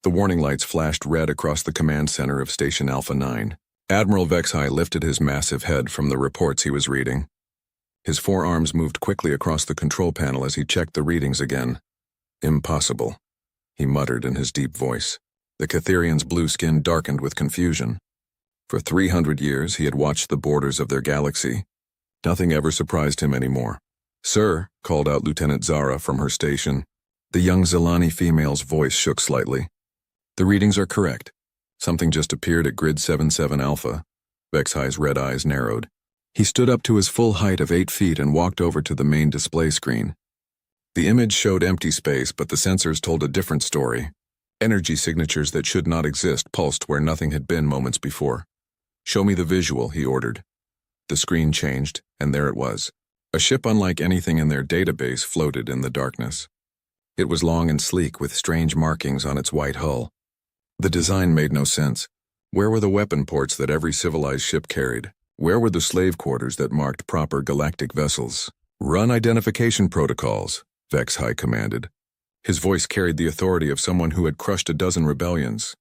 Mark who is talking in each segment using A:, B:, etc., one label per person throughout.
A: The warning lights flashed red across the command center of Station Alpha 9. Admiral Vexhai lifted his massive head from the reports he was reading. His forearms moved quickly across the control panel as he checked the readings again. Impossible, he muttered in his deep voice. The Catherians' blue skin darkened with confusion. For 300 years he had watched the borders of their galaxy. Nothing ever surprised him anymore. "Sir," called out Lieutenant Zara from her station. The young Zilani female's voice shook slightly. "The readings are correct. Something just appeared at grid 77 Alpha." Vexhai's red eyes narrowed. He stood up to his full height of 8 feet and walked over to the main display screen. The image showed empty space, but the sensors told a different story. Energy signatures that should not exist pulsed where nothing had been moments before. "Show me the visual," he ordered. The screen changed, and there it was. A ship unlike anything in their database floated in the darkness. It was long and sleek with strange markings on its white hull. The design made no sense. Where were the weapon ports that every civilized ship carried? Where were the slave quarters that marked proper galactic vessels? "Run identification protocols," Vexhai commanded. His voice carried the authority of someone who had crushed a dozen rebellions.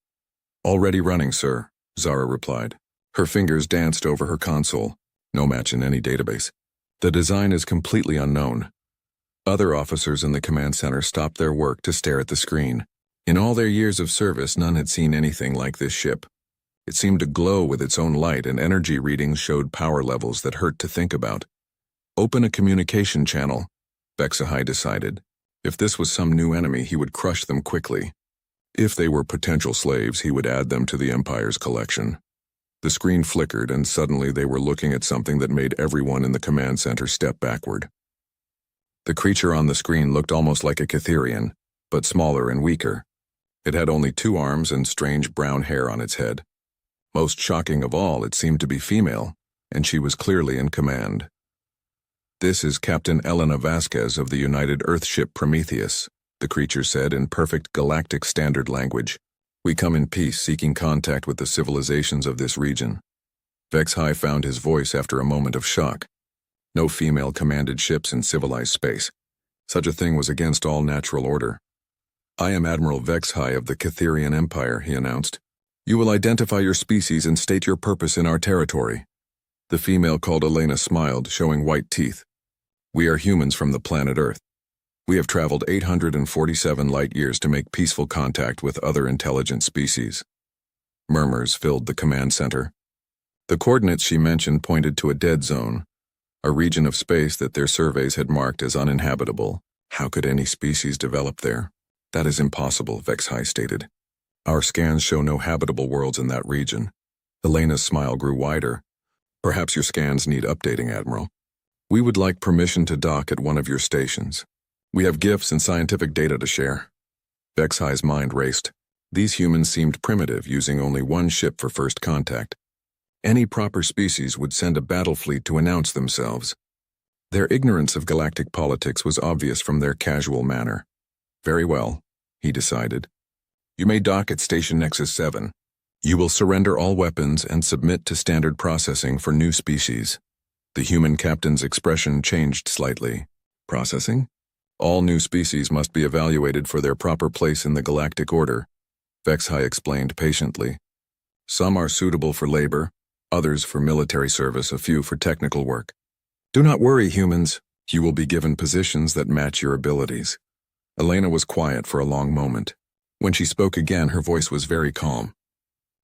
A: "Already running, sir," Zara replied. Her fingers danced over her console. No match in any database. The design is completely unknown. Other officers in the command center stopped their work to stare at the screen. In all their years of service, none had seen anything like this ship. It seemed to glow with its own light, and energy readings showed power levels that hurt to think about. "Open a communication channel," Vexhai decided. If this was some new enemy, he would crush them quickly. If they were potential slaves, he would add them to the Empire's collection. The screen flickered, and suddenly they were looking at something that made everyone in the command center step backward. The creature on the screen looked almost like a Catherian, but smaller and weaker. It had only 2 arms and strange brown hair on its head. Most shocking of all, it seemed to be female, and she was clearly in command. "This is Captain Elena Vasquez of the United Earthship Prometheus," the creature said in perfect galactic standard language. "We come in peace, seeking contact with the civilizations of this region." Vexhai found his voice after a moment of shock. No female commanded ships in civilized space. Such a thing was against all natural order. "I am Admiral Vexhai of the Catherian Empire," he announced. "You will identify your species and state your purpose in our territory." The female called Elena smiled, showing white teeth. "We are humans from the planet Earth. We have traveled 847 light-years to make peaceful contact with other intelligent species." Murmurs filled the command center. The coordinates she mentioned pointed to a dead zone, a region of space that their surveys had marked as uninhabitable. How could any species develop there? "That is impossible," Vexhai stated. "Our scans show no habitable worlds in that region." Elena's smile grew wider. "Perhaps your scans need updating, Admiral. We would like permission to dock at one of your stations. We have gifts and scientific data to share." Vexhai's mind raced. These humans seemed primitive, using only one ship for first contact. Any proper species would send a battle fleet to announce themselves. Their ignorance of galactic politics was obvious from their casual manner. "Very well," he decided. "You may dock at Station Nexus 7. You will surrender all weapons and submit to standard processing for new species." The human captain's expression changed slightly. "Processing? All new species must be evaluated for their proper place in the galactic order," Vexhai explained patiently. "Some are suitable for labor, others for military service, a few for technical work. Do not worry, humans. You will be given positions that match your abilities." Elena was quiet for a long moment. When she spoke again, her voice was very calm.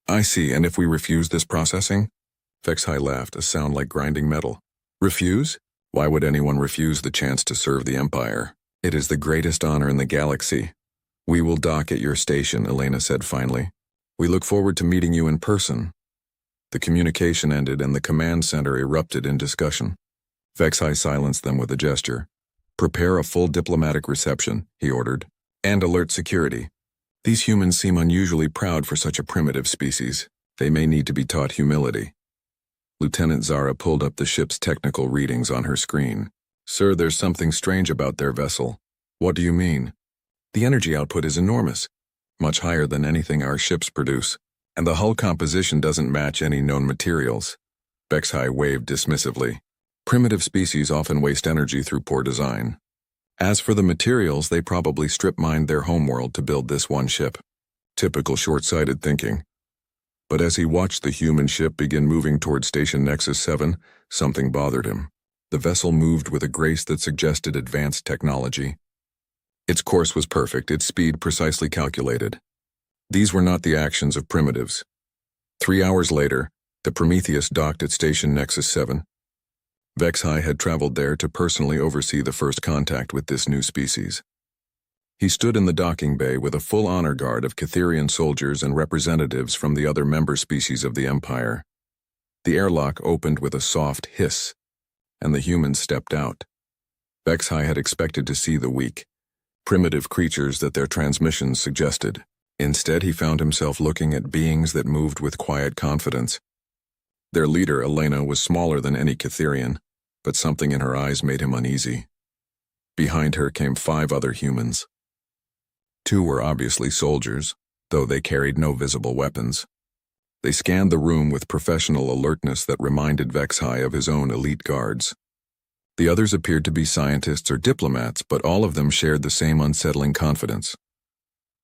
A: "I see, and if we refuse this processing?" Vexhai laughed, a sound like grinding metal. "Refuse? Why would anyone refuse the chance to serve the Empire? It is the greatest honor in the galaxy." "We will dock at your station," Elena said finally. "We look forward to meeting you in person." The communication ended and the command center erupted in discussion. Vexhai silenced them with a gesture. "Prepare a full diplomatic reception," he ordered, "and alert security. These humans seem unusually proud for such a primitive species. They may need to be taught humility." Lieutenant Zara pulled up the ship's technical readings on her screen. "Sir, there's something strange about their vessel." "What do you mean?" "The energy output is enormous, much higher than anything our ships produce, and the hull composition doesn't match any known materials." Vexhai waved dismissively. "Primitive species often waste energy through poor design. As for the materials, they probably strip-mined their homeworld to build this one ship." Typical short-sighted thinking. But as he watched the human ship begin moving toward Station Nexus 7, something bothered him. The vessel moved with a grace that suggested advanced technology. Its course was perfect, its speed precisely calculated. These were not the actions of primitives. 3 hours later, the Prometheus docked at Station Nexus 7. Vexhai had traveled there to personally oversee the first contact with this new species. He stood in the docking bay with a full honor guard of Catherian soldiers and representatives from the other member species of the Empire. The airlock opened with a soft hiss, and the humans stepped out. Vexhai had expected to see the weak, primitive creatures that their transmissions suggested. Instead, he found himself looking at beings that moved with quiet confidence. Their leader, Elena, was smaller than any Catherian, but something in her eyes made him uneasy. Behind her came 5 other humans. 2 were obviously soldiers, though they carried no visible weapons. They scanned the room with professional alertness that reminded Vexhai of his own elite guards. The others appeared to be scientists or diplomats, but all of them shared the same unsettling confidence.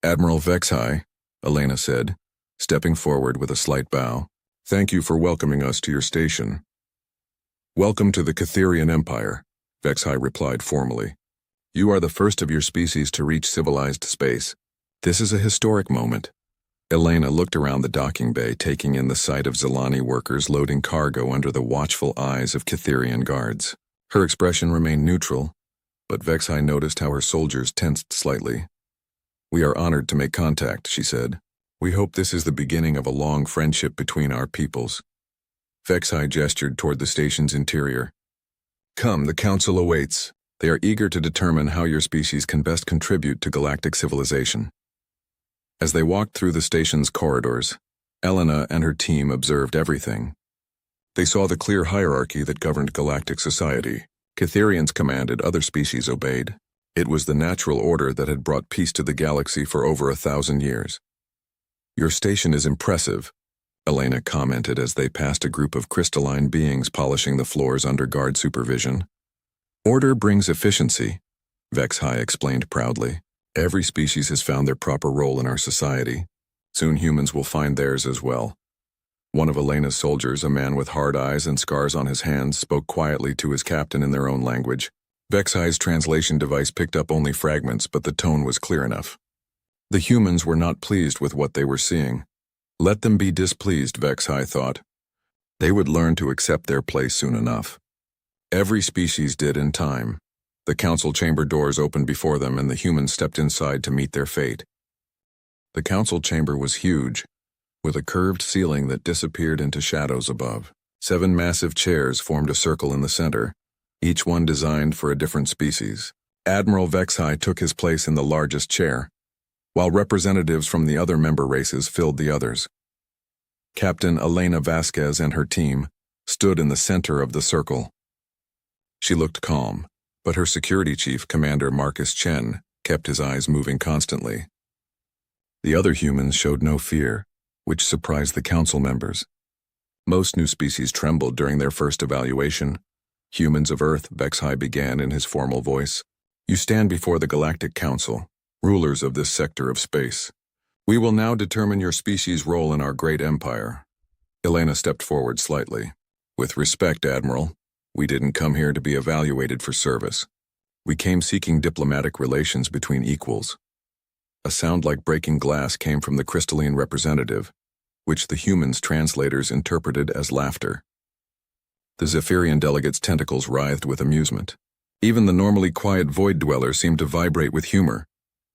A: "Admiral Vexhai," Elena said, stepping forward with a slight bow, "thank you for welcoming us to your station." "Welcome to the Catherian Empire," Vexhai replied formally. "You are the first of your species to reach civilized space. This is a historic moment." Elena looked around the docking bay, taking in the sight of Zelani workers loading cargo under the watchful eyes of Catherian guards. Her expression remained neutral, but Vexhai noticed how her soldiers tensed slightly. "We are honored to make contact," she said. "We hope this is the beginning of a long friendship between our peoples." Vexhai gestured toward the station's interior. "Come, the council awaits. They are eager to determine how your species can best contribute to galactic civilization." As they walked through the station's corridors, Elena and her team observed everything. They saw the clear hierarchy that governed galactic society. Catherians commanded, other species obeyed. It was the natural order that had brought peace to the galaxy for over 1,000 years. "Your station is impressive," Elena commented as they passed a group of crystalline beings polishing the floors under guard supervision. "Order brings efficiency," Vexhai explained proudly. "Every species has found their proper role in our society. Soon humans will find theirs as well." One of Elena's soldiers, a man with hard eyes and scars on his hands, spoke quietly to his captain in their own language. Vexhai's translation device picked up only fragments, but the tone was clear enough. The humans were not pleased with what they were seeing. Let them be displeased, Vexhai thought. They would learn to accept their place soon enough. Every species did in time. The council chamber doors opened before them and the humans stepped inside to meet their fate. The council chamber was huge, with a curved ceiling that disappeared into shadows above. 7 massive chairs formed a circle in the center, each one designed for a different species. Admiral Vexhai took his place in the largest chair, while representatives from the other member races filled the others. Captain Elena Vasquez and her team stood in the center of the circle. She looked calm, but her security chief, Commander Marcus Chen, kept his eyes moving constantly. The other humans showed no fear, which surprised the council members. Most new species trembled during their first evaluation. "Humans of Earth," Vexhai began in his formal voice, "you stand before the Galactic Council, rulers of this sector of space. We will now determine your species' role in our great empire." Elena stepped forward slightly. "With respect, Admiral, we didn't come here to be evaluated for service. We came seeking diplomatic relations between equals." A sound like breaking glass came from the crystalline representative, which the humans' translators interpreted as laughter. The Zephyrian delegate's tentacles writhed with amusement. Even the normally quiet void dweller seemed to vibrate with humor.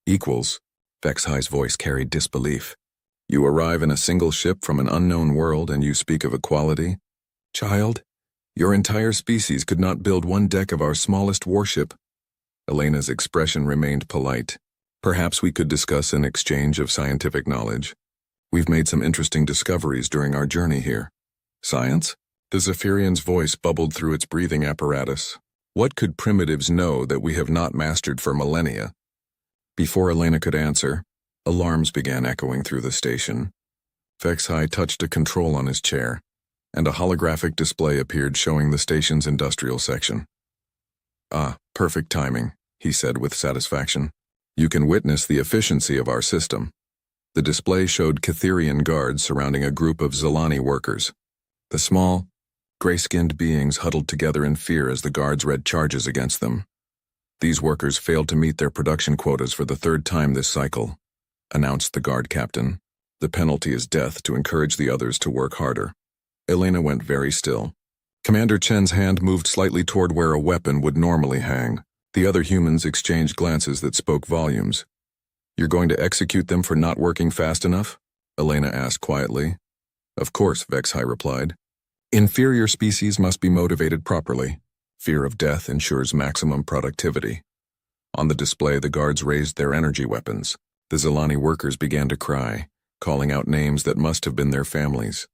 A: "Equals," Vexhai's voice carried disbelief. "You arrive in a single ship from an unknown world and you speak of equality? Child, your entire species could not build one deck of our smallest warship." Elena's expression remained polite. "Perhaps we could discuss an exchange of scientific knowledge. We've made some interesting discoveries during our journey here." "Science?" The Zephyrian's voice bubbled through its breathing apparatus. "What could primitives know that we have not mastered for millennia?" Before Elena could answer, alarms began echoing through the station. Vexhai touched a control on his chair, and a holographic display appeared showing the station's industrial section. "Ah, perfect timing," he said with satisfaction. "You can witness the efficiency of our system." The display showed Catherian guards surrounding a group of Zilani workers. The small, gray-skinned beings huddled together in fear as the guards read charges against them. These workers failed to meet their production quotas for the third time this cycle, announced the guard captain. The penalty is death to encourage the others to work harder. Elena went very still. Commander Chen's hand moved slightly toward where a weapon would normally hang. The other humans exchanged glances that spoke volumes. You're going to execute them for not working fast enough? Elena asked quietly. Of course, Vexhai replied. Inferior species must be motivated properly. Fear of death ensures maximum productivity. On the display, the guards raised their energy weapons. The Zilani workers began to cry, calling out names that must have been their families.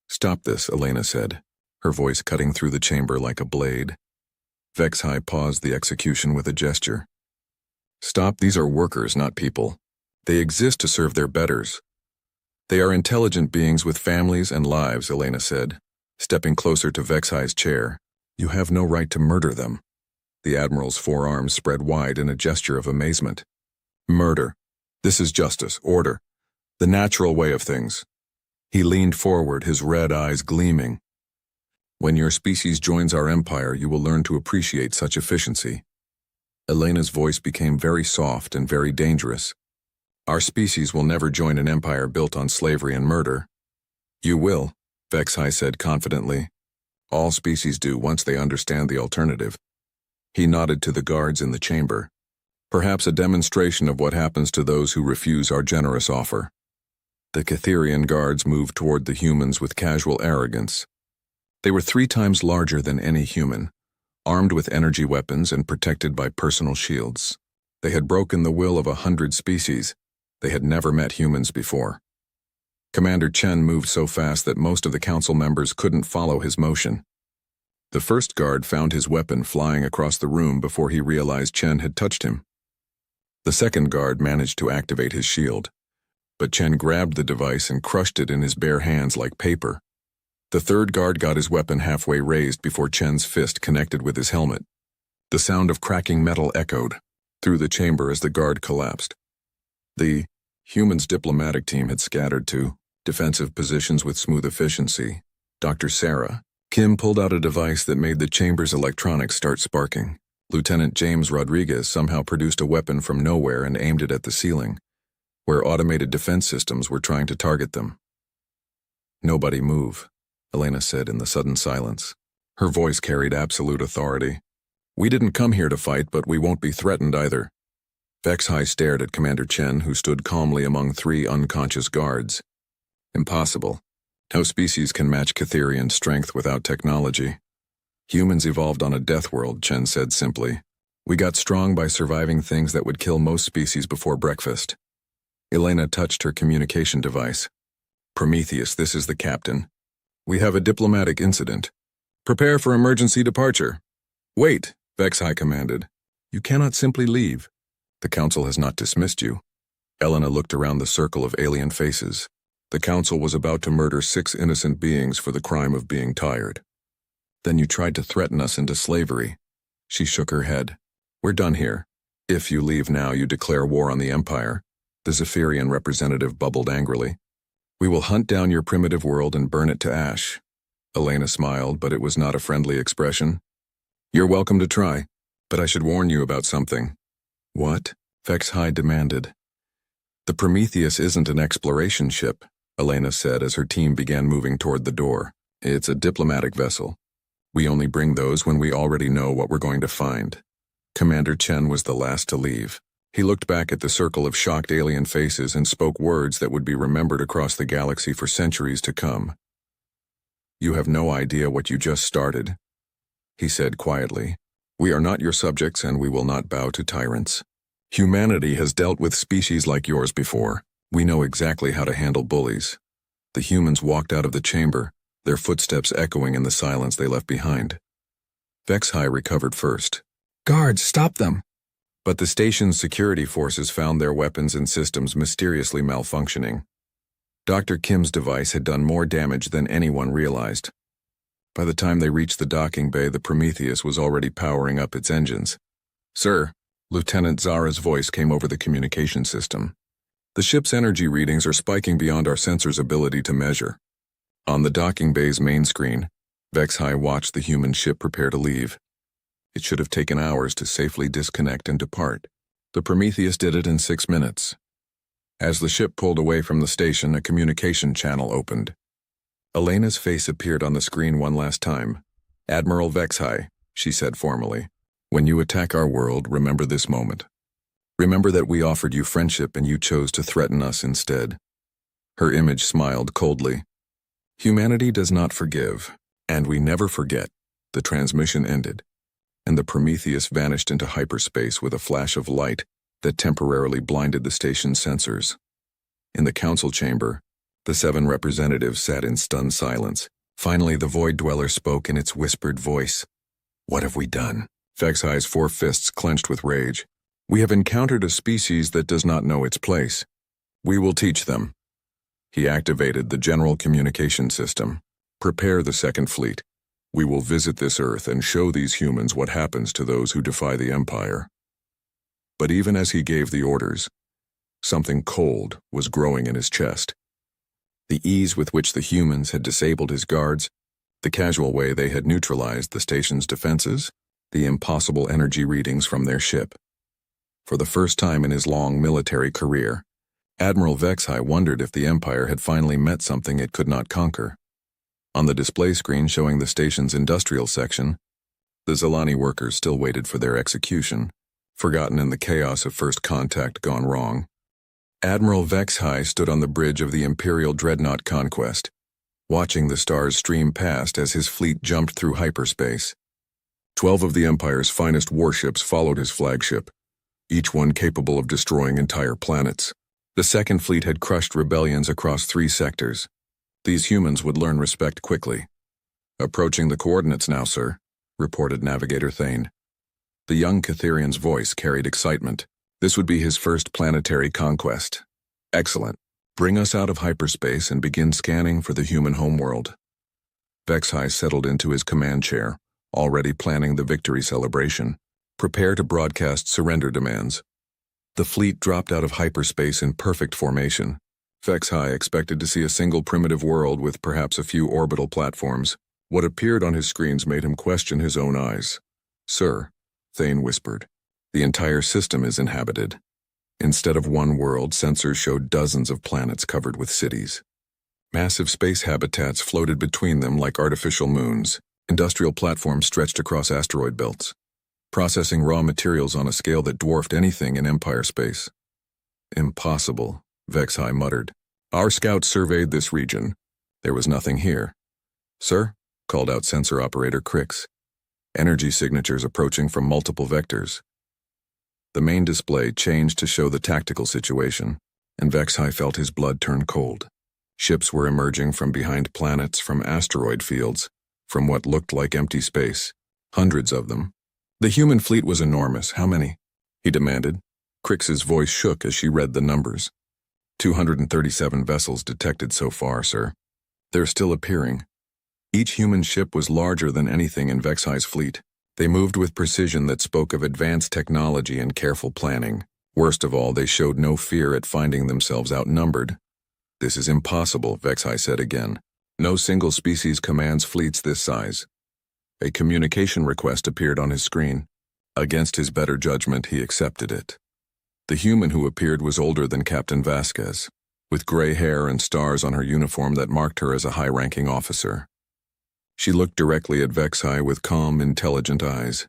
A: Stop this, Elena said, her voice cutting through the chamber like a blade. Vexhai paused the execution with a gesture. Stop, these are workers, not people. They exist to serve their betters. They are intelligent beings with families and lives, Elena said, stepping closer to Vexhai's chair. You have no right to murder them. The Admiral's forearms spread wide in a gesture of amazement. Murder. This is justice, order, the natural way of things. He leaned forward, his red eyes gleaming. When your species joins our empire, you will learn to appreciate such efficiency. Elena's voice became very soft and very dangerous. Our species will never join an empire built on slavery and murder. You will, Vexhai said confidently. All species do once they understand the alternative. He nodded to the guards in the chamber. Perhaps a demonstration of what happens to those who refuse our generous offer. The Catherian guards moved toward the humans with casual arrogance. They were 3 times larger than any human, armed with energy weapons and protected by personal shields. They had broken the will of 100 species. They had never met humans before. Commander Chen moved so fast that most of the council members couldn't follow his motion. The first guard found his weapon flying across the room before he realized Chen had touched him. The second guard managed to activate his shield, but Chen grabbed the device and crushed it in his bare hands like paper. The third guard got his weapon halfway raised before Chen's fist connected with his helmet. The sound of cracking metal echoed through the chamber as the guard collapsed. The humans' diplomatic team had scattered to defensive positions with smooth efficiency. Dr. Sarah Kim pulled out a device that made the chamber's electronics start sparking. Lieutenant James Rodriguez somehow produced a weapon from nowhere and aimed it at the ceiling, where automated defense systems were trying to target them. Nobody move, Elena said in the sudden silence. Her voice carried absolute authority. We didn't come here to fight, but we won't be threatened either. Vexhai stared at Commander Chen, who stood calmly among 3 unconscious guards. Impossible. No species can match Catherian strength without technology. Humans evolved on a death world, Chen said simply. We got strong by surviving things that would kill most species before breakfast. Elena touched her communication device. Prometheus, this is the captain. We have a diplomatic incident. Prepare for emergency departure. Wait, Vexhai commanded. You cannot simply leave. The council has not dismissed you. Elena looked around the circle of alien faces. The council was about to murder 6 innocent beings for the crime of being tired. Then you tried to threaten us into slavery. She shook her head. We're done here. If you leave now, you declare war on the Empire. The Zephyrian representative bubbled angrily. We will hunt down your primitive world and burn it to ash. Elena smiled, but it was not a friendly expression. You're welcome to try, but I should warn you about something. What? Vexhai demanded. The Prometheus isn't an exploration ship, Elena said as her team began moving toward the door. It's a diplomatic vessel. We only bring those when we already know what we're going to find. Commander Chen was the last to leave. He looked back at the circle of shocked alien faces and spoke words that would be remembered across the galaxy for centuries to come. You have no idea what you just started, he said quietly. We are not your subjects and we will not bow to tyrants. Humanity has dealt with species like yours before. We know exactly how to handle bullies. The humans walked out of the chamber, their footsteps echoing in the silence they left behind. Vexhai recovered first. Guards, stop them! But the station's security forces found their weapons and systems mysteriously malfunctioning. Dr. Kim's device had done more damage than anyone realized. By the time they reached the docking bay, the Prometheus was already powering up its engines. Sir, Lieutenant Zara's voice came over the communication system. The ship's energy readings are spiking beyond our sensor's ability to measure. On the docking bay's main screen, Vex-High watched the human ship prepare to leave. It should have taken hours to safely disconnect and depart. The Prometheus did it in 6 minutes. As the ship pulled away from the station, a communication channel opened. Elena's face appeared on the screen one last time. "Admiral Vex-High," she said formally. "When you attack our world, remember this moment. Remember that we offered you friendship and you chose to threaten us instead." Her image smiled coldly. "Humanity does not forgive, and we never forget." The transmission ended, and the Prometheus vanished into hyperspace with a flash of light that temporarily blinded the station's sensors. In the council chamber, the 7 representatives sat in stunned silence. Finally, the Void Dweller spoke in its whispered voice. "What have we done?" Vex-High's 4 fists clenched with rage. "We have encountered a species that does not know its place. We will teach them." He activated the general communication system. "Prepare the Second Fleet. We will visit this Earth and show these humans what happens to those who defy the Empire." But even as he gave the orders, something cold was growing in his chest. The ease with which the humans had disabled his guards, the casual way they had neutralized the station's defenses, the impossible energy readings from their ship. For the first time in his long military career, Admiral Vex-High wondered if the Empire had finally met something it could not conquer. On the display screen showing the station's industrial section, the Zilani workers still waited for their execution, forgotten in the chaos of first contact gone wrong. Admiral Vex-High stood on the bridge of the Imperial Dreadnought Conquest, watching the stars stream past as his fleet jumped through hyperspace. 12 of the Empire's finest warships followed his flagship, each one capable of destroying entire planets. The Second Fleet had crushed rebellions across 3 sectors. These humans would learn respect quickly. "Approaching the coordinates now, sir," reported Navigator Thane. The young Catherian's voice carried excitement. This would be his first planetary conquest. "Excellent. Bring us out of hyperspace and begin scanning for the human homeworld." Vex-High settled into his command chair, already planning the victory celebration. "Prepare to broadcast surrender demands." The fleet dropped out of hyperspace in perfect formation. Vex-High expected to see a single primitive world with perhaps a few orbital platforms. What appeared on his screens made him question his own eyes. "Sir," Thane whispered, "the entire system is inhabited." Instead of one world, sensors showed dozens of planets covered with cities. Massive space habitats floated between them like artificial moons. Industrial platforms stretched across asteroid belts, processing raw materials on a scale that dwarfed anything in Empire space. "Impossible," Vex-High muttered. "Our scouts surveyed this region. There was nothing here." "Sir?" called out sensor operator Crix. "Energy signatures approaching from multiple vectors." The main display changed to show the tactical situation, and Vex-High felt his blood turn cold. Ships were emerging from behind planets, from asteroid fields, from what looked like empty space. Hundreds of them. The human fleet was enormous. "How many?" he demanded. Crix's voice shook as she read the numbers. 237 vessels detected so far, sir. They're still appearing." Each human ship was larger than anything in Vex-High's fleet. They moved with precision that spoke of advanced technology and careful planning. Worst of all, they showed no fear at finding themselves outnumbered. "This is impossible," Vex-High said again. "No single species commands fleets this size." A communication request appeared on his screen. Against his better judgment, he accepted it. The human who appeared was older than Captain Vasquez, with gray hair and stars on her uniform that marked her as a high-ranking officer. She looked directly at Vex-High with calm, intelligent eyes.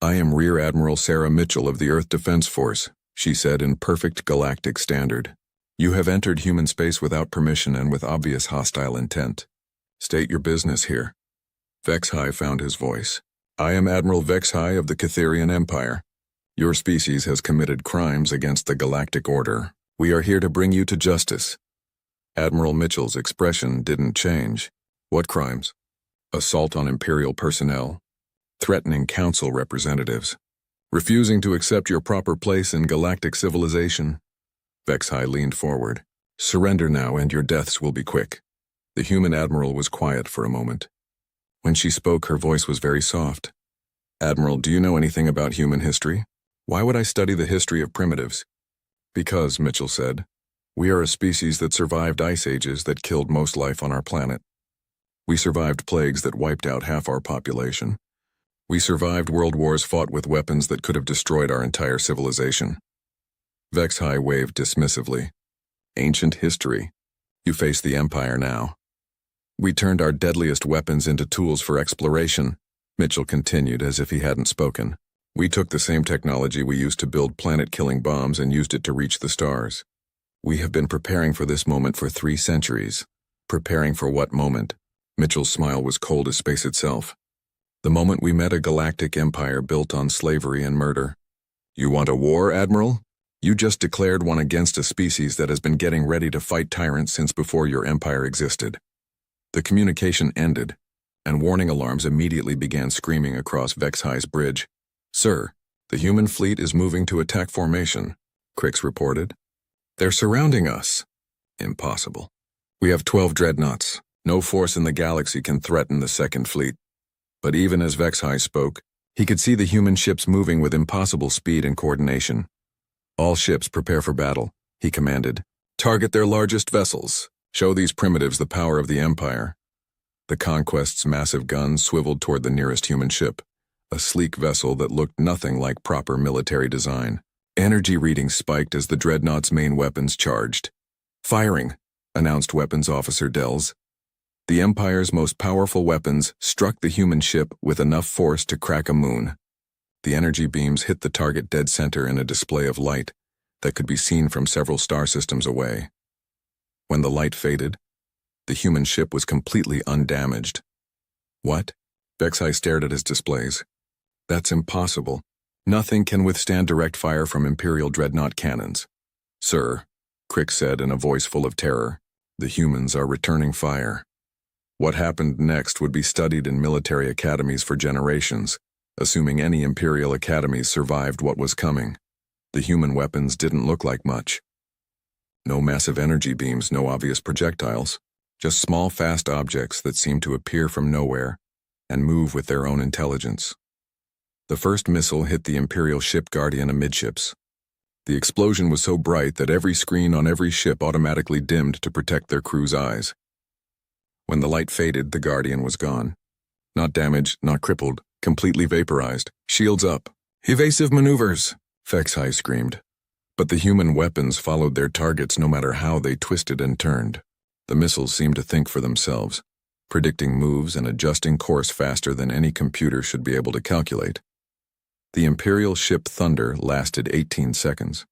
A: "I am Rear Admiral Sarah Mitchell of the Earth Defense Force," she said in perfect galactic standard. "You have entered human space without permission and with obvious hostile intent. State your business here." Vex-High found his voice. "I am Admiral Vex-High of the Catherian Empire. Your species has committed crimes against the galactic order. We are here to bring you to justice." Admiral Mitchell's expression didn't change. "What crimes?" "Assault on Imperial personnel, threatening Council representatives, refusing to accept your proper place in galactic civilization." Vex-High leaned forward. "Surrender now and your deaths will be quick." The human admiral was quiet for a moment. When she spoke, her voice was very soft. "Admiral, do you know anything about human history? Why would I study the history of primitives?" "Because," Mitchell said, We are a species that survived ice ages that killed most life on our planet. We survived plagues that wiped out half our population. We survived world wars fought with weapons that could have destroyed our entire civilization. Vexhai waved dismissively. Ancient history. You face the Empire now. We turned our deadliest weapons into tools for exploration, Mitchell continued as if he hadn't spoken. We took the same technology we used to build planet-killing bombs and used it to reach the stars. We have been preparing for this moment for 3 centuries. Preparing for what moment? Mitchell's smile was cold as space itself. The moment we met a galactic empire built on slavery and murder. You want a war, Admiral? You just declared one against a species that has been getting ready to fight tyrants since before your empire existed. The communication ended, and warning alarms immediately began screaming across Vexhai's bridge. Sir, the human fleet is moving to attack formation, Crix reported. They're surrounding us. Impossible. We have 12 dreadnoughts. No force in the galaxy can threaten the second fleet. But even as Vexhai spoke, he could see the human ships moving with impossible speed and coordination. All ships prepare for battle, he commanded. Target their largest vessels. Show these primitives the power of the Empire. The Conquest's massive guns swiveled toward the nearest human ship, a sleek vessel that looked nothing like proper military design. Energy readings spiked as the dreadnought's main weapons charged. Firing, announced Weapons Officer Dells. The Empire's most powerful weapons struck the human ship with enough force to crack a moon. The energy beams hit the target dead center in a display of light that could be seen from several star systems away. When the light faded, the human ship was completely undamaged. What? Vexhai stared at his displays. That's impossible. Nothing can withstand direct fire from Imperial dreadnought cannons. Sir, Crix said in a voice full of terror, the humans are returning fire. What happened next would be studied in military academies for generations, assuming any Imperial academies survived what was coming. The human weapons didn't look like much. No massive energy beams, no obvious projectiles, just small fast objects that seemed to appear from nowhere and move with their own intelligence. The first missile hit the Imperial ship Guardian amidships. The explosion was so bright that every screen on every ship automatically dimmed to protect their crew's eyes. When the light faded, the Guardian was gone. Not damaged, not crippled, completely vaporized. Shields up. Evasive maneuvers, Vexhai screamed. But the human weapons followed their targets no matter how they twisted and turned. The missiles seemed to think for themselves, predicting moves and adjusting course faster than any computer should be able to calculate. The Imperial ship Thunder lasted 18 seconds.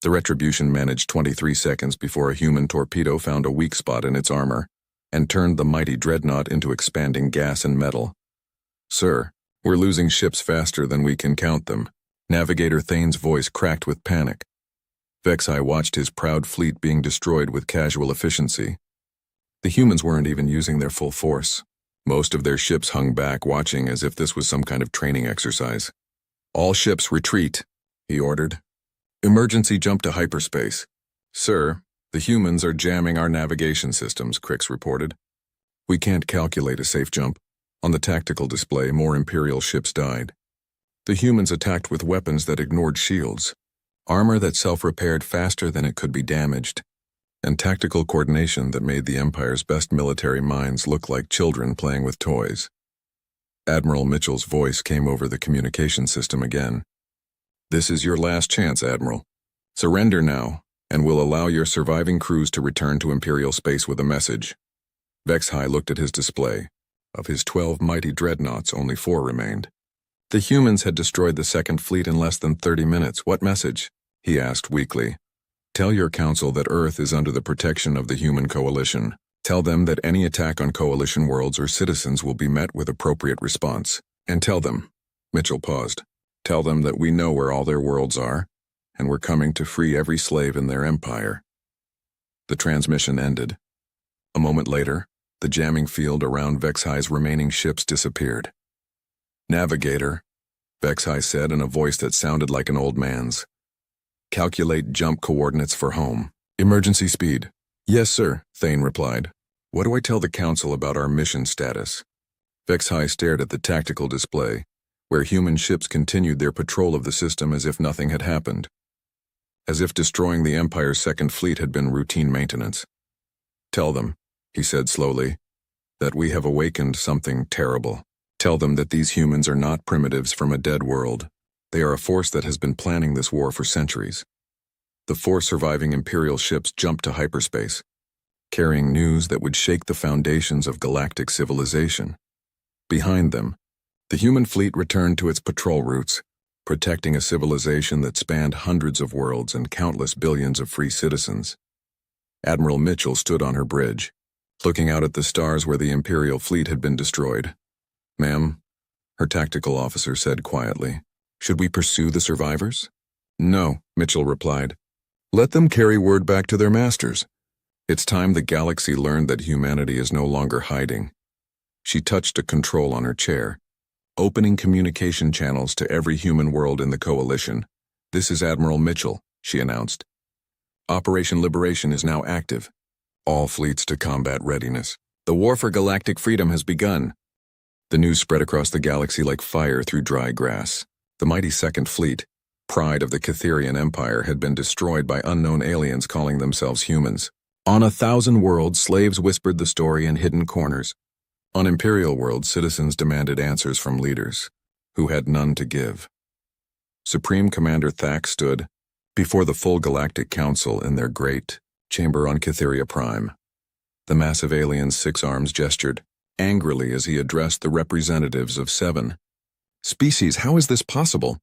A: The Retribution managed 23 seconds before a human torpedo found a weak spot in its armor and turned the mighty dreadnought into expanding gas and metal. Sir, we're losing ships faster than we can count them. Navigator Thane's voice cracked with panic. Vexhai watched his proud fleet being destroyed with casual efficiency. The humans weren't even using their full force. Most of their ships hung back, watching as if this was some kind of training exercise. All ships retreat, he ordered. Emergency jump to hyperspace. Sir, the humans are jamming our navigation systems, Crix reported. We can't calculate a safe jump. On the tactical display, more Imperial ships died. The humans attacked with weapons that ignored shields, armor that self-repaired faster than it could be damaged, and tactical coordination that made the Empire's best military minds look like children playing with toys. Admiral Mitchell's voice came over the communication system again. This is your last chance, Admiral. Surrender now, and we'll allow your surviving crews to return to Imperial space with a message. Vexhai looked at his display. Of his 12 mighty dreadnoughts, only 4 remained. The humans had destroyed the second fleet in less than 30 minutes. What message? He asked weakly. Tell your council that Earth is under the protection of the human coalition. Tell them that any attack on coalition worlds or citizens will be met with appropriate response. And tell them, Mitchell paused, tell them that we know where all their worlds are, and we're coming to free every slave in their empire. The transmission ended. A moment later, the jamming field around Vexhai's remaining ships disappeared. Navigator, Vexhai said in a voice that sounded like an old man's. Calculate jump coordinates for home. Emergency speed. Yes, sir, Thane replied. What do I tell the council about our mission status? Vexhai stared at the tactical display, where human ships continued their patrol of the system as if nothing had happened. as if destroying the Empire's second fleet had been routine maintenance. "Tell them," he said slowly, "that we have awakened something terrible. Tell them that these humans are not primitives from a dead world. They are a force that has been planning this war for centuries." The 4 surviving Imperial ships jumped to hyperspace, carrying news that would shake the foundations of galactic civilization. Behind them, the human fleet returned to its patrol routes, protecting a civilization that spanned hundreds of worlds and countless billions of free citizens. Admiral Mitchell stood on her bridge, looking out at the stars where the Imperial fleet had been destroyed. "Ma'am," her tactical officer said quietly, "should we pursue the survivors?" "No," Mitchell replied. "Let them carry word back to their masters. It's time the galaxy learned that humanity is no longer hiding." She touched a control on her chair, opening communication channels to every human world in the coalition. "This is Admiral Mitchell," she announced. "Operation Liberation is now active. All fleets to combat readiness. The war for galactic freedom has begun." The news spread across the galaxy like fire through dry grass. The mighty Second Fleet, pride of the Catherian Empire, had been destroyed by unknown aliens calling themselves humans. On 1,000 worlds, slaves whispered the story in hidden corners. On Imperial worlds, citizens demanded answers from leaders, who had none to give. Supreme Commander Thax stood before the full Galactic Council in their great chamber on Catheria Prime. The massive alien's 6 arms gestured angrily as he addressed the representatives of 7 species. "How is this possible?"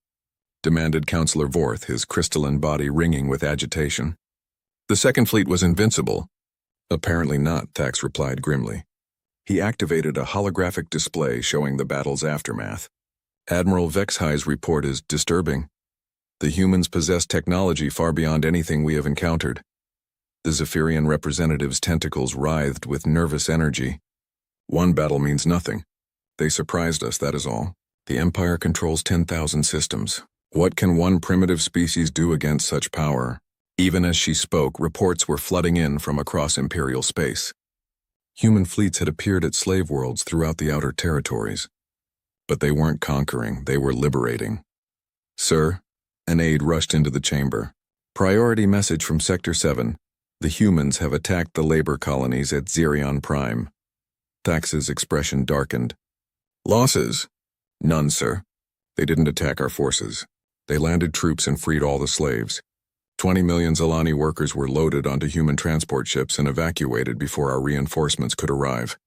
A: demanded Councillor Vorth, his crystalline body ringing with agitation. "The Second Fleet was invincible." "Apparently not," Thax replied grimly. He activated a holographic display showing the battle's aftermath. "Admiral Vexhai's report is disturbing. The humans possess technology far beyond anything we have encountered." The Zephyrian representative's tentacles writhed with nervous energy. "One battle means nothing. They surprised us, that is all. The Empire controls 10,000 systems. What can one primitive species do against such power?" Even as she spoke, reports were flooding in from across Imperial space. Human fleets had appeared at slave worlds throughout the outer territories. But they weren't conquering, they were liberating. "Sir," an aide rushed into the chamber. "Priority message from Sector 7. The humans have attacked the labor colonies at Xerion Prime." Thax's expression darkened. "Losses?" "None, sir. They didn't attack our forces. They landed troops and freed all the slaves. 20 million Zalani workers were loaded onto human transport ships and evacuated before our reinforcements could arrive."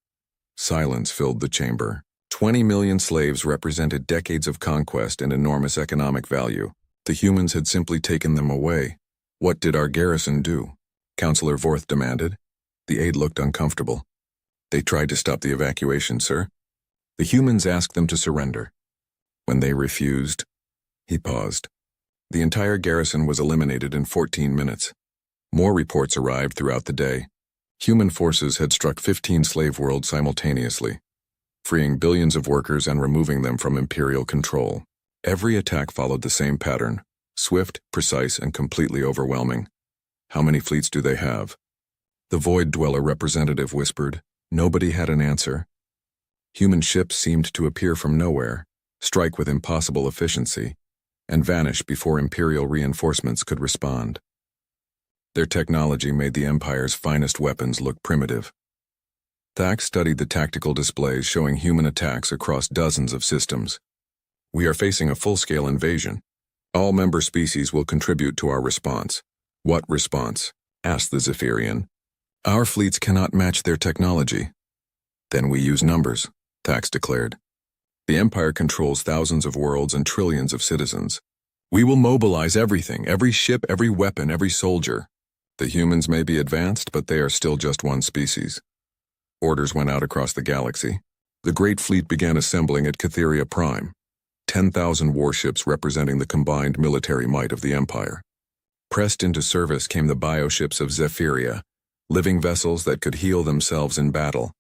A: Silence filled the chamber. 20 million slaves represented decades of conquest and enormous economic value. The humans had simply taken them away. "What did our garrison do?" Councillor Vorth demanded. The aide looked uncomfortable. "They tried to stop the evacuation, sir. The humans asked them to surrender. When they refused..." He paused. "The entire garrison was eliminated in 14 minutes. More reports arrived throughout the day. Human forces had struck 15 slave worlds simultaneously, freeing billions of workers and removing them from Imperial control. Every attack followed the same pattern: swift, precise, and completely overwhelming." "How many fleets do they have?" The Void Dweller representative whispered. Nobody had an answer. Human ships seemed to appear from nowhere, strike with impossible efficiency, and vanish before Imperial reinforcements could respond. Their technology made the Empire's finest weapons look primitive. Thax studied the tactical displays showing human attacks across dozens of systems. "We are facing a full-scale invasion. All member species will contribute to our response." "What response?" asked the Zephyrian. "Our fleets cannot match their technology." "Then we use numbers," Thax declared. "The Empire controls thousands of worlds and trillions of citizens. We will mobilize everything, every ship, every weapon, every soldier. The humans may be advanced, but they are still just one species." Orders went out across the galaxy. The Great Fleet began assembling at Catheria Prime, 10,000 warships representing the combined military might of the Empire. Pressed into service came the bioships of Zephyria, living vessels that could heal themselves in battle.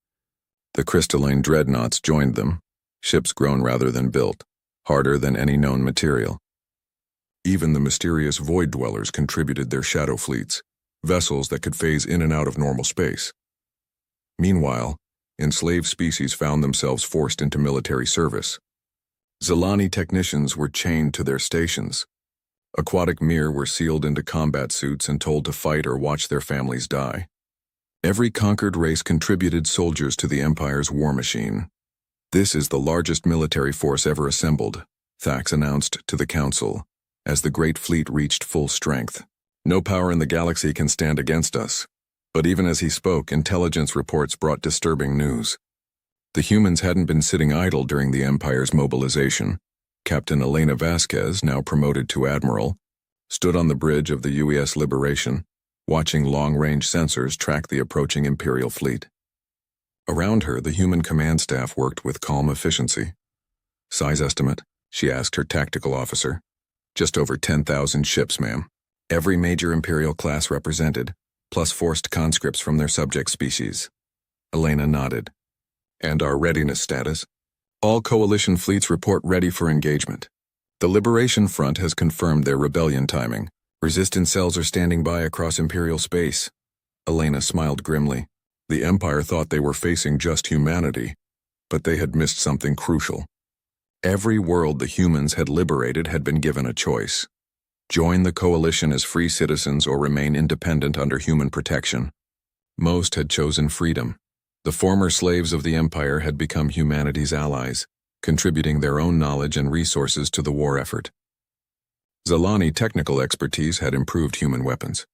A: The crystalline dreadnoughts joined them, ships grown rather than built, harder than any known material. Even the mysterious Void Dwellers contributed their shadow fleets, vessels that could phase in and out of normal space. Meanwhile, enslaved species found themselves forced into military service. Zalani technicians were chained to their stations. Aquatic Mir were sealed into combat suits and told to fight or watch their families die. Every conquered race contributed soldiers to the Empire's war machine. This is the largest military force ever assembled, Thax announced to the Council, as the Great Fleet reached full strength. No power in the galaxy can stand against us. But even as he spoke, intelligence reports brought disturbing news. The humans hadn't been sitting idle during the Empire's mobilization. Captain Elena Vasquez, now promoted to Admiral, stood on the bridge of the UES Liberation, watching long-range sensors track the approaching Imperial fleet. Around her, the human command staff worked with calm efficiency. Size estimate, she asked her tactical officer. Just over 10,000 ships, ma'am. Every major Imperial class represented, plus forced conscripts from their subject species. Elena nodded. And our readiness status? All coalition fleets report ready for engagement. The Liberation Front has confirmed their rebellion timing. Resistance cells are standing by across Imperial space. Elena smiled grimly. The Empire thought they were facing just humanity, but they had missed something crucial. Every world the humans had liberated had been given a choice. Join the coalition as free citizens or remain independent under human protection. Most had chosen freedom. The former slaves of the Empire had become humanity's allies, contributing their own knowledge and resources to the war effort. Zalani technical expertise had improved human weapons.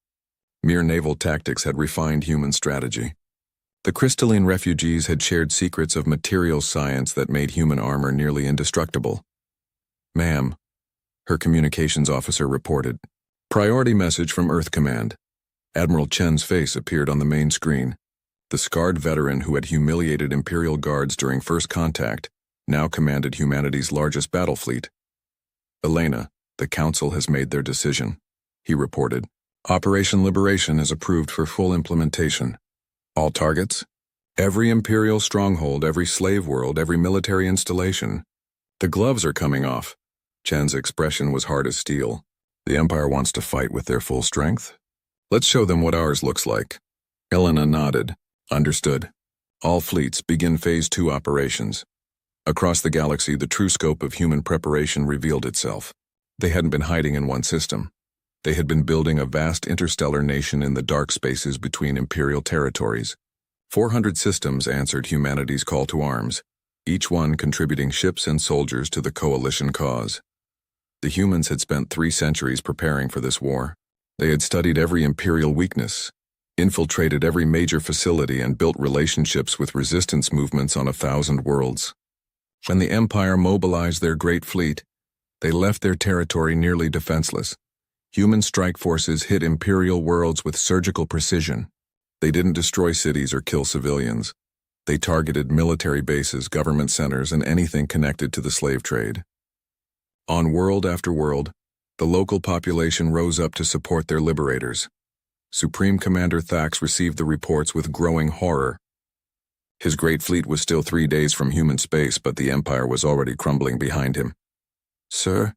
A: Mere naval tactics had refined human strategy. The crystalline refugees had shared secrets of materials science that made human armor nearly indestructible. Ma'am, her communications officer reported. Priority message from Earth Command. Admiral Chen's face appeared on the main screen. The scarred veteran who had humiliated Imperial guards during first contact now commanded humanity's largest battle fleet. Elena, the Council has made their decision, he reported. Operation Liberation is approved for full implementation. All targets? Every Imperial stronghold, every slave world, every military installation. The gloves are coming off. Chen's expression was hard as steel. The Empire wants to fight with their full strength? Let's show them what ours looks like. Elena nodded. Understood. All fleets begin Phase 2 operations. Across the galaxy, the true scope of human preparation revealed itself. They hadn't been hiding in one system. They had been building a vast interstellar nation in the dark spaces between Imperial territories. 400 systems answered humanity's call to arms, each one contributing ships and soldiers to the coalition cause. The humans had spent 3 centuries preparing for this war. They had studied every Imperial weakness, infiltrated every major facility, and built relationships with resistance movements on 1,000 worlds. When the Empire mobilized their great fleet, they left their territory nearly defenseless. Human strike forces hit Imperial worlds with surgical precision. They didn't destroy cities or kill civilians. They targeted military bases, government centers, and anything connected to the slave trade. On world after world, the local population rose up to support their liberators. Supreme Commander Thax received the reports with growing horror. His great fleet was still 3 days from human space, but the Empire was already crumbling behind him. Sir?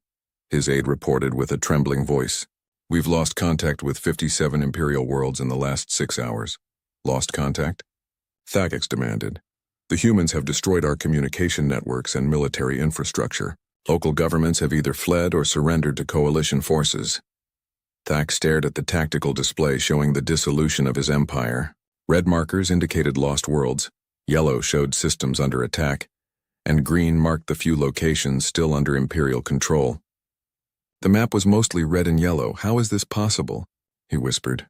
A: His aide reported with a trembling voice. We've lost contact with 57 Imperial worlds in the last 6 hours. Lost contact? Thax demanded. The humans have destroyed our communication networks and military infrastructure. Local governments have either fled or surrendered to coalition forces. Thax stared at the tactical display showing the dissolution of his empire. Red markers indicated lost worlds, yellow showed systems under attack, and green marked the few locations still under Imperial control. The map was mostly red and yellow. How is this possible? He whispered.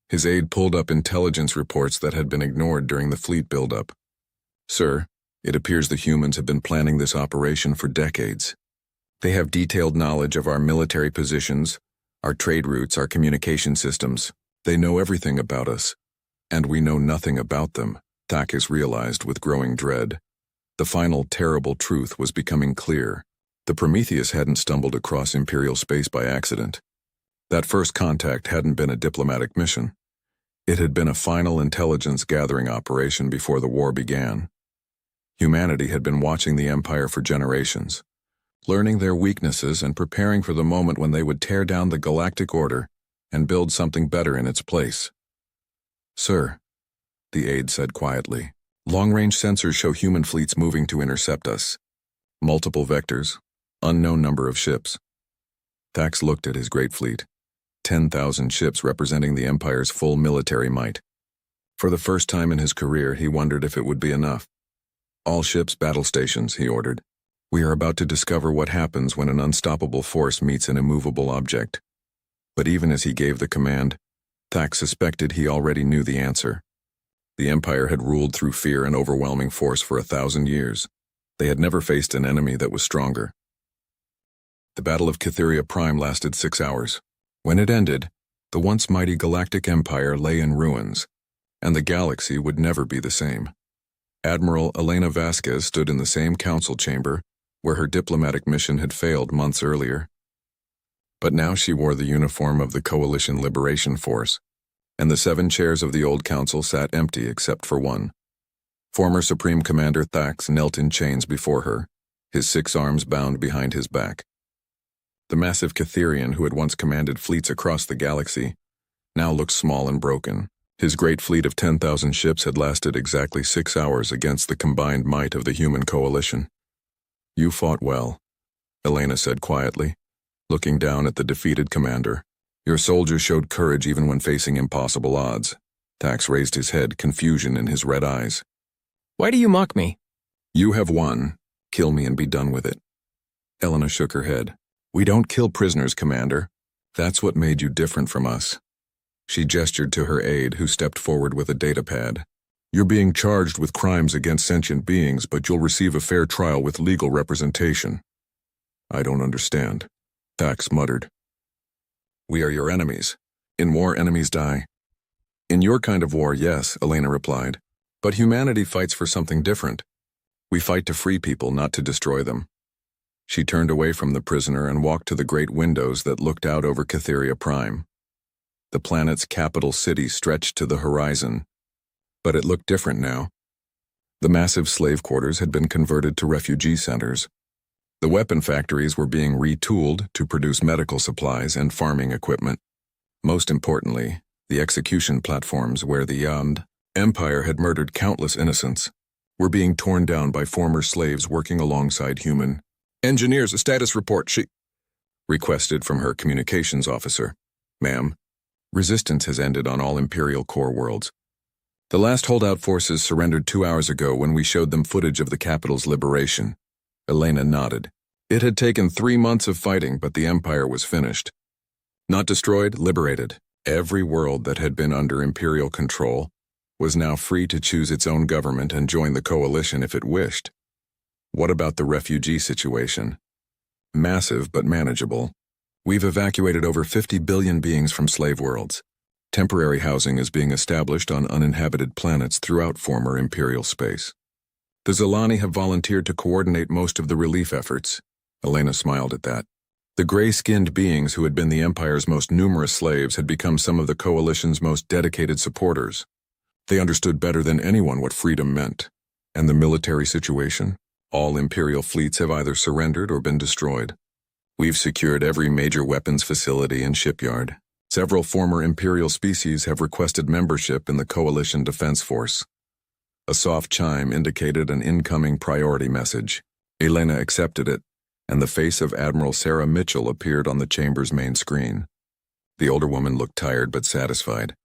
A: His aide pulled up intelligence reports that had been ignored during the fleet buildup. Sir, it appears the humans have been planning this operation for decades. They have detailed knowledge of our military positions, our trade routes, our communication systems. They know everything about us. And we know nothing about them, Thax realized with growing dread. The final terrible truth was becoming clear. The Prometheus hadn't stumbled across Imperial space by accident. That first contact hadn't been a diplomatic mission. It had been a final intelligence-gathering operation before the war began. Humanity had been watching the Empire for generations, learning their weaknesses and preparing for the moment when they would tear down the galactic order and build something better in its place. Sir, the aide said quietly, long-range sensors show human fleets moving to intercept us. Multiple vectors. Unknown number of ships. Thax looked at his great fleet. 10,000 ships representing the Empire's full military might. For the first time in his career, he wondered if it would be enough. All ships battle stations, he ordered. We are about to discover what happens when an unstoppable force meets an immovable object. But even as he gave the command, Thax suspected he already knew the answer. The Empire had ruled through fear and overwhelming force for 1,000 years. They had never faced an enemy that was stronger. The Battle of Cytheria Prime lasted 6 hours. When it ended, the once mighty galactic empire lay in ruins, and the galaxy would never be the same. Admiral Elena Vasquez stood in the same council chamber where her diplomatic mission had failed months earlier. But now she wore the uniform of the Coalition Liberation Force, and the 7 chairs of the old council sat empty except for one. Former Supreme Commander Thax knelt in chains before her, his 6 arms bound behind his back. The massive Cytherian who had once commanded fleets across the galaxy now looked small and broken. His great fleet of 10,000 ships had lasted exactly 6 hours against the combined might of the human coalition. You fought well, Elena said quietly, looking down at the defeated commander. Your soldiers showed courage even when facing impossible odds. Thax raised his head, confusion in his red eyes.
B: Why do you mock me?
A: You have won. Kill me and be done with it. Elena shook her head. We don't kill prisoners, Commander. That's what made you different from us. She gestured to her aide, who stepped forward with a datapad. You're being charged with crimes against sentient beings, but you'll receive a fair trial with legal representation. I don't understand, Thax muttered. We are your enemies. In war, enemies die. In your kind of war, yes, Elena replied. But humanity fights for something different. We fight to free people, not to destroy them. She turned away from the prisoner and walked to the great windows that looked out over Cytheria Prime. The planet's capital city stretched to the horizon, but it looked different now. The massive slave quarters had been converted to refugee centers. The weapon factories were being retooled to produce medical supplies and farming equipment. Most importantly, the execution platforms where the Empire had murdered countless innocents were being torn down by former slaves working alongside human engineers. A status report, she requested from her communications officer. Ma'am, resistance has ended on all Imperial core worlds. The last holdout forces surrendered 2 hours ago when we showed them footage of the capital's liberation. Elena nodded. It had taken 3 months of fighting, but the Empire was finished. Not destroyed, liberated. Every world that had been under Imperial control was now free to choose its own government and join the coalition if it wished. What about the refugee situation? Massive but manageable. We've evacuated over 50 billion beings from slave worlds. Temporary housing is being established on uninhabited planets throughout former Imperial space. The Zilani have volunteered to coordinate most of the relief efforts. Elena smiled at that. The gray-skinned beings who had been the Empire's most numerous slaves had become some of the Coalition's most dedicated supporters. They understood better than anyone what freedom meant. And the military situation? All Imperial fleets have either surrendered or been destroyed. We've secured every major weapons facility and shipyard. Several former Imperial species have requested membership in the Coalition Defense Force. A soft chime indicated an incoming priority message. Elena accepted it, and the face of Admiral Sarah Mitchell appeared on the chamber's main screen. The older woman looked tired but satisfied.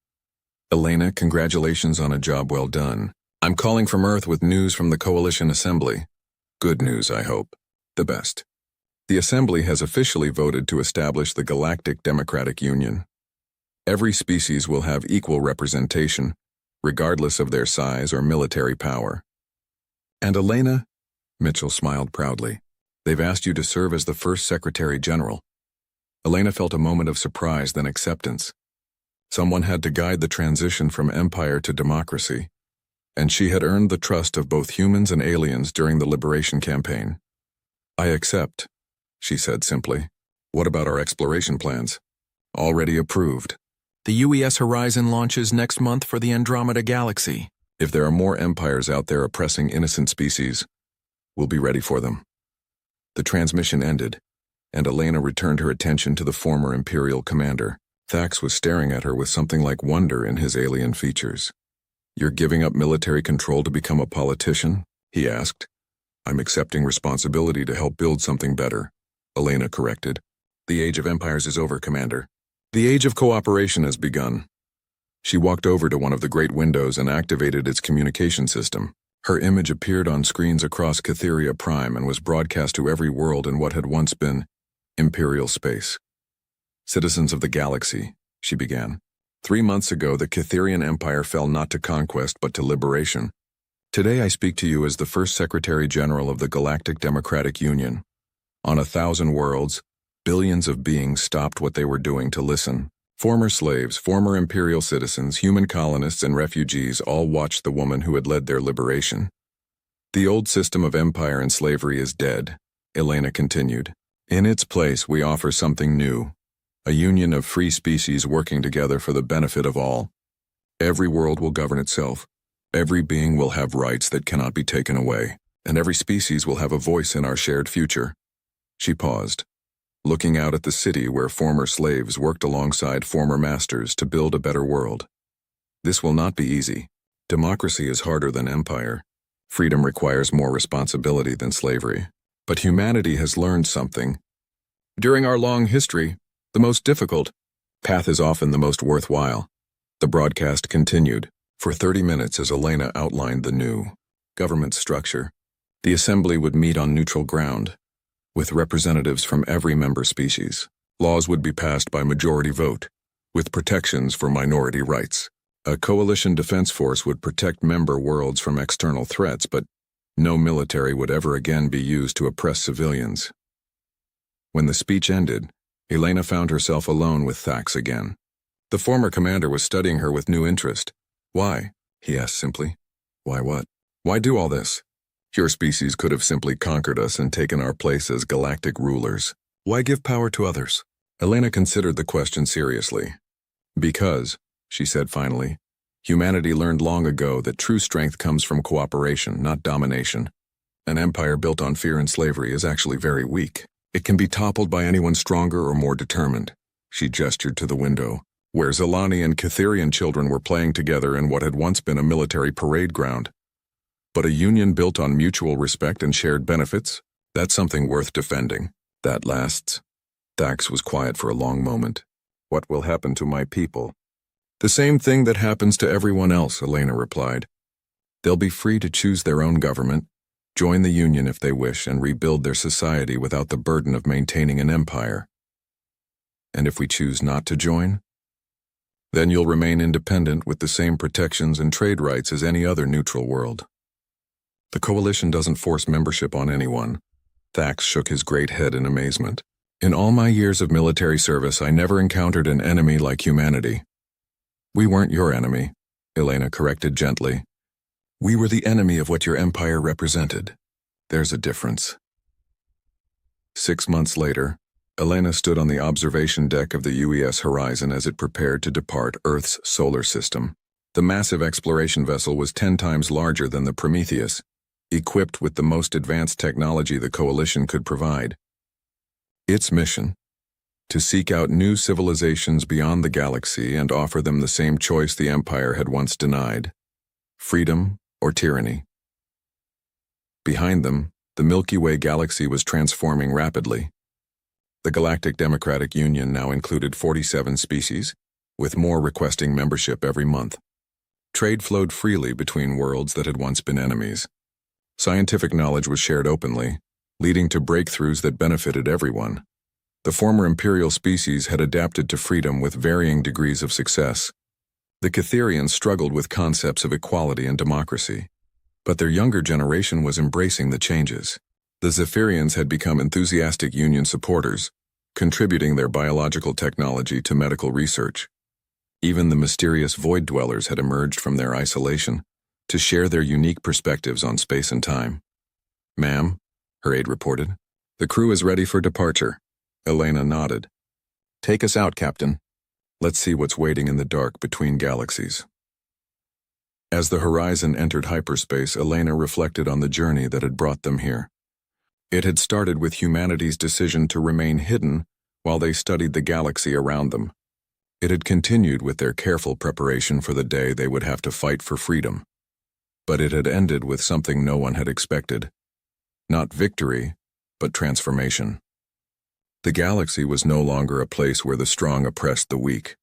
A: Elena, congratulations on a job well done. I'm calling from Earth with news from the Coalition Assembly. Good news, I hope. The best. The Assembly has officially voted to establish the Galactic Democratic Union. Every species will have equal representation, regardless of their size or military power. And Elena? Mitchell smiled proudly. They've asked you to serve as the first Secretary General. Elena felt a moment of surprise, then acceptance. Someone had to guide the transition from empire to democracy, and she had earned the trust of both humans and aliens during the liberation campaign. I accept, she said simply. What about our exploration plans? Already approved. The UES Horizon launches next month for the Andromeda Galaxy. If there are more empires out there oppressing innocent species, we'll be ready for them. The transmission ended, and Elena returned her attention to the former Imperial commander. Thax was staring at her with something like wonder in his alien features. You're giving up military control to become a politician? He asked. I'm accepting responsibility to help build something better, Elena corrected. The age of empires is over, Commander. The age of cooperation has begun. She walked over to one of the great windows and activated its communication system. Her image appeared on screens across Cytheria Prime and was broadcast to every world in what had once been Imperial space. Citizens of the galaxy, she began. 3 months ago, the Cytherian Empire fell not to conquest but to liberation. Today I speak to you as the first Secretary General of the Galactic Democratic Union. On 1,000 worlds, billions of beings stopped what they were doing to listen. Former slaves, former Imperial citizens, human colonists, and refugees all watched the woman who had led their liberation. The old system of empire and slavery is dead, Elena continued. In its place, we offer something new. A union of free species working together for the benefit of all. Every world will govern itself. Every being will have rights that cannot be taken away, and every species will have a voice in our shared future. She paused, looking out at the city where former slaves worked alongside former masters to build a better world. This will not be easy. Democracy is harder than empire. Freedom requires more responsibility than slavery. But humanity has learned something. During our long history, the most difficult path is often the most worthwhile. The broadcast continued for 30 minutes as Elena outlined the new government structure. The assembly would meet on neutral ground, with representatives from every member species. Laws would be passed by majority vote, with protections for minority rights. A coalition defense force would protect member worlds from external threats, but no military would ever again be used to oppress civilians. When the speech ended, Elena found herself alone with Thax again. The former commander was studying her with new interest. Why? He asked simply. Why what? Why do all this? Your species could have simply conquered us and taken our place as galactic rulers. Why give power to others? Elena considered the question seriously. Because, she said finally, humanity learned long ago that true strength comes from cooperation, not domination. An empire built on fear and slavery is actually very weak. It can be toppled by anyone stronger or more determined. She gestured to the window, where Zelani and Cytherian children were playing together in what had once been a military parade ground. But a union built on mutual respect and shared benefits, that's something worth defending. That lasts. Thax was quiet for a long moment. What will happen to my people? The same thing that happens to everyone else, Elena replied. They'll be free to choose their own government, join the union if they wish, and rebuild their society without the burden of maintaining an empire. And if we choose not to join? Then you'll remain independent with the same protections and trade rights as any other neutral world. The coalition doesn't force membership on anyone. Thax shook his great head in amazement. In all my years of military service, I never encountered an enemy like humanity. We weren't your enemy, Elena corrected gently. We were the enemy of what your empire represented. There's a difference. 6 months later, Elena stood on the observation deck of the UES Horizon as it prepared to depart Earth's solar system. The massive exploration vessel was 10 times larger than the Prometheus, equipped with the most advanced technology the Coalition could provide. Its mission: to seek out new civilizations beyond the galaxy and offer them the same choice the Empire had once denied: freedom or tyranny. Behind them, the Milky Way galaxy was transforming rapidly. The Galactic Democratic Union now included 47 species, with more requesting membership every month. Trade flowed freely between worlds that had once been enemies. Scientific knowledge was shared openly, leading to breakthroughs that benefited everyone. The former Imperial species had adapted to freedom with varying degrees of success. The Cytherians struggled with concepts of equality and democracy, but their younger generation was embracing the changes. The Zephyrians had become enthusiastic Union supporters, contributing their biological technology to medical research. Even the mysterious Void Dwellers had emerged from their isolation to share their unique perspectives on space and time. Ma'am, her aide reported, the crew is ready for departure. Elena nodded. Take us out, Captain. Let's see what's waiting in the dark between galaxies. As the Horizon entered hyperspace, Elena reflected on the journey that had brought them here. It had started with humanity's decision to remain hidden while they studied the galaxy around them. It had continued with their careful preparation for the day they would have to fight for freedom. But it had ended with something no one had expected. Not victory, but transformation. The galaxy was no longer a place where the strong oppressed the weak.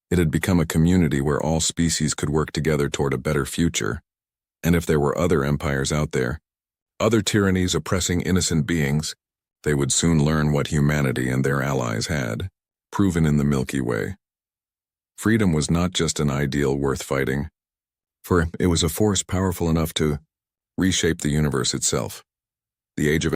A: It had become a community where all species could work together toward a better future. And if there were other empires out there, other tyrannies oppressing innocent beings, they would soon learn what humanity and their allies had, proven in the Milky Way. Freedom was not just an ideal worth fighting, for it was a force powerful enough to reshape the universe itself. The age of